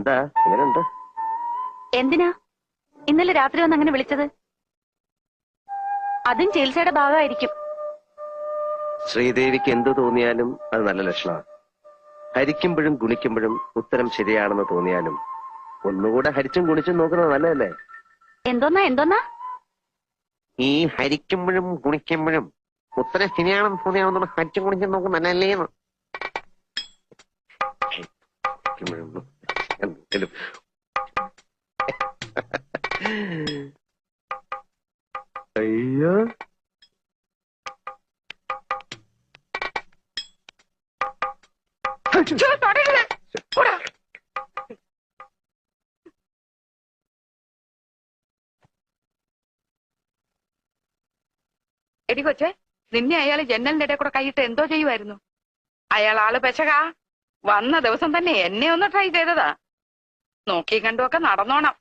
എന്താ എങ്ങനെയുണ്ട്? എന്തിനാ ഇന്നലെ രാത്രി വന്ന് അങ്ങനെ വിളിച്ചത്? അതും ചികിത്സയുടെ ഭാഗമായിരിക്കും. ശ്രീദേവിക്ക് എന്ത് തോന്നിയാലും അത് നല്ല ലക്ഷണമാണ്. ഹരിക്കുമ്പോഴും ഗുണിക്കുമ്പോഴും ഉത്തരം ശരിയാണെന്ന് തോന്നിയാലും ഒന്നുകൂടെ ഹരിച്ചും ഗുണിച്ചും നോക്കുന്നത് നല്ലതല്ലേ? എന്തോന്നാ ഈ ഹരിക്കുമ്പോഴും ഗുണിക്കുമ്പോഴും ഉത്തരം ശരിയാണെന്ന് തോന്നിയാണെന്നുള്ള ഹരിച്ചും ഗുണിച്ചും നോക്കുന്നത് നല്ലതല്ലേന്ന്. അയ്യോ, എടി കൊച്ചെ, നിന്നെ അയാൾ ജനലിന്റെ ഇടയിൽ കൂടെ കൈയിട്ട് എന്തോ ചെയ്യുമായിരുന്നു? അയാൾ ആള് പെശകാ. വന്ന ദിവസം തന്നെ എന്നെ ഒന്ന് ട്രൈ ചെയ്തതാ. നോക്കി കണ്ടുമൊക്കെ നടന്നോണം.